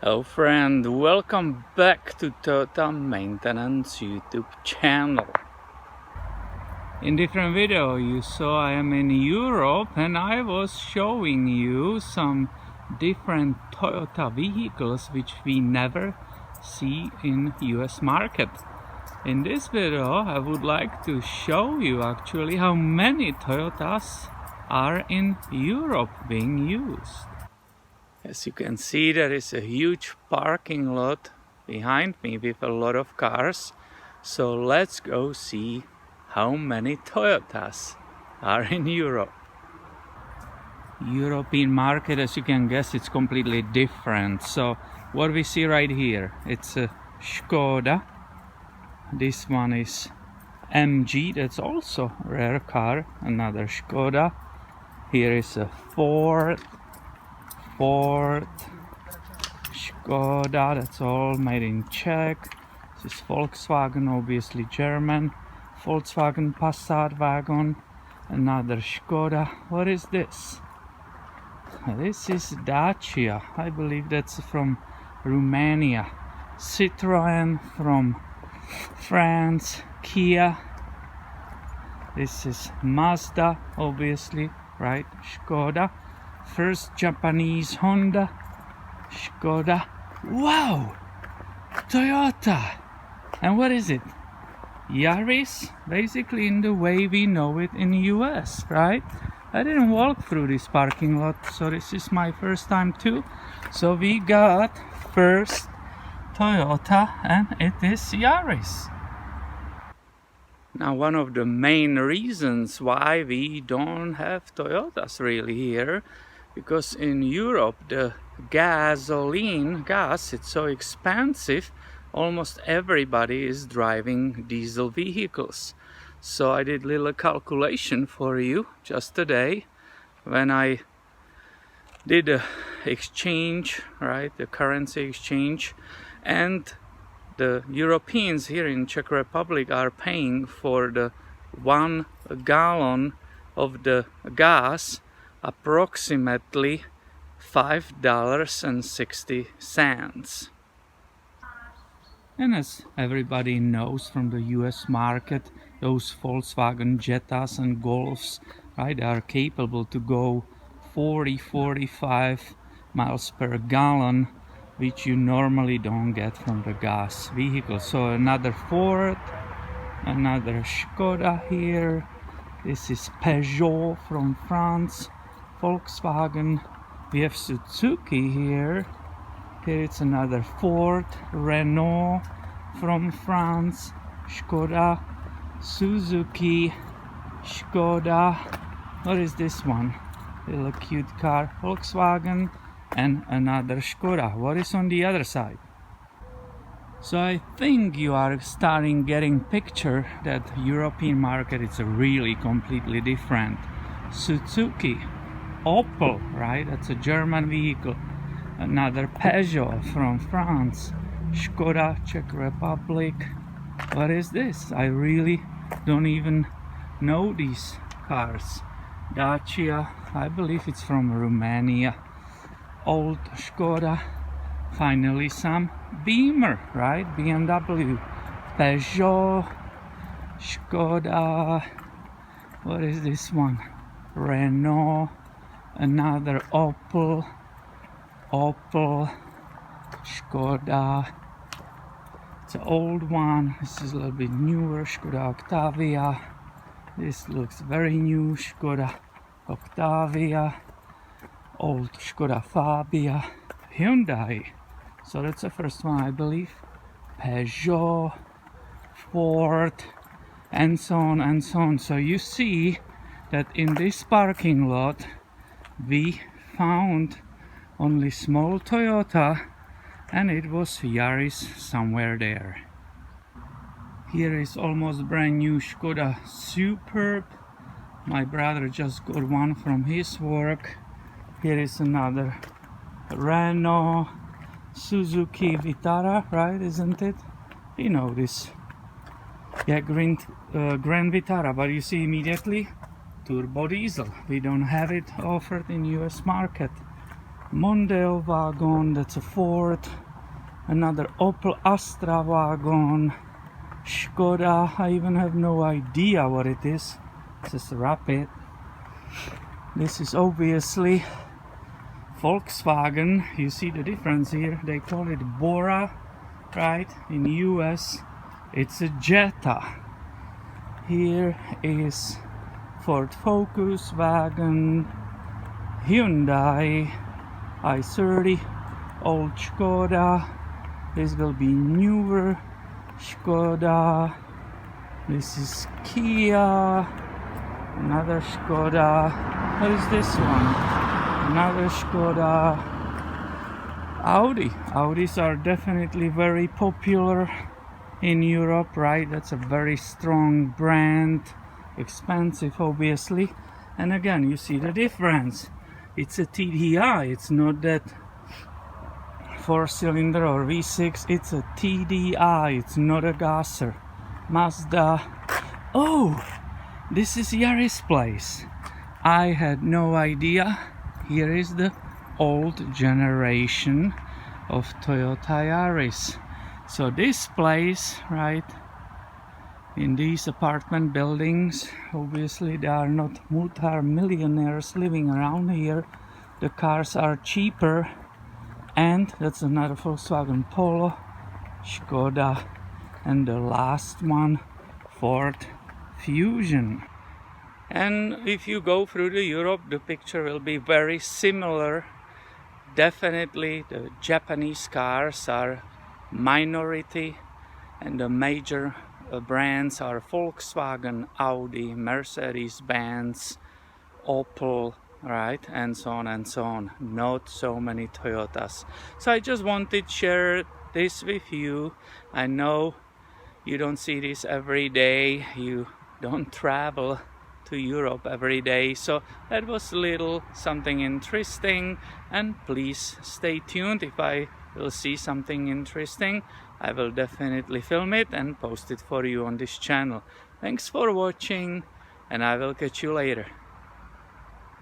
Hello friend, welcome back to Toyota Maintenance YouTube channel. In different video you saw I am in Europe and I was showing you some different Toyota vehicles which we never see in US market. In this video I would like to show you actually how many Toyotas are in Europe being used. As you can see, there is a huge parking lot behind me with a lot of cars. So let's go see how many Toyotas are in Europe. European market, as you can guess, it's completely different. So what we see right here, it's a Skoda. This one is MG, that's also a rare car, another Skoda. Here is a Ford, Skoda, that's all made in Czech. This is Volkswagen, obviously German. Volkswagen Passat wagon, another Skoda. What is this? This is Dacia, I believe that's from Romania. Citroën from France, Kia. This is Mazda, obviously, right? Skoda. First Japanese Honda, Skoda. Wow! Toyota! And what is it? Yaris? Basically in the way we know it in the US, right? I didn't walk through this parking lot, so this is my first time too. So we got first Toyota and it is Yaris. Now one of the main reasons why we don't have Toyotas really here, because in Europe the gas, it's so expensive, almost everybody is driving diesel vehicles. So I did a little calculation for you just today when I did a exchange, right, the currency exchange, and the Europeans here in Czech Republic are paying for the 1 gallon of the gas approximately $5.60. And as everybody knows from the US market, those Volkswagen Jettas and Golfs, right, are capable to go 40-45 miles per gallon, which you normally don't get from the gas vehicle. So another Ford, another Skoda here. This is Peugeot from France, Volkswagen. We have Suzuki here. Here it's another Ford, Renault from France, Skoda, Suzuki, Skoda. What is this one? Little cute car, Volkswagen, and another Skoda. What is on the other side? So I think you are starting getting picture that European market is really completely different. Suzuki, Opel, right? That's a German vehicle. Another Peugeot from France, Skoda, Czech Republic. What is this? I really don't even know these cars. Dacia, I believe it's from Romania. Old Skoda. Finally some Beamer, right? BMW, Peugeot, Skoda. What is this one? Renault. Another Opel, Skoda. It's an old one. This is a little bit newer, Skoda Octavia. This looks very new, Skoda Octavia. Old Skoda Fabia. Hyundai. So that's the first one, I believe. Peugeot, Ford, and so on and so on. So you see that in this parking lot we found only small Toyota, and it was Yaris somewhere there. Here is almost brand new Skoda Superb. My brother just got one from his work. Here is another Renault, Suzuki Vitara, right, isn't it? You know this. Yeah, Grand Vitara, but you see immediately turbo diesel. We don't have it offered in US market. Mondeo wagon, that's a Ford. Another Opel Astra wagon. Skoda, I even have no idea what it is. Just Rapid. This is obviously Volkswagen. You see the difference here. They call it Bora, right? In US, it's a Jetta. Here is Ford Focus wagon, Hyundai, i30, old Skoda. This will be newer Skoda. This is Kia, another Skoda. What is this one? Another Skoda. Audi. Audis are definitely very popular in Europe, right? That's a very strong brand, expensive obviously. And again, you see the difference. It's a TDI, it's not that 4-cylinder or V6, it's a TDI, it's not a gasser. Mazda. Oh, this is Yaris place. I had no idea. Here is the old generation of Toyota Yaris. So this place, right, in these apartment buildings, obviously there are not multi-millionaires living around here. The cars are cheaper. And that's another Volkswagen Polo, Skoda, and the last one, Ford Fusion. And if you go through the Europe, the picture will be very similar. Definitely the Japanese cars are minority, and the major brands are Volkswagen, Audi, Mercedes-Benz, Opel, right, and so on and so on. Not so many Toyotas. So I just wanted to share this with you. I know you don't see this every day, you don't travel to Europe every day, so that was a little something interesting. And please stay tuned. If I will see something interesting, I will definitely film it and post it for you on this channel. Thanks for watching, and I will catch you later.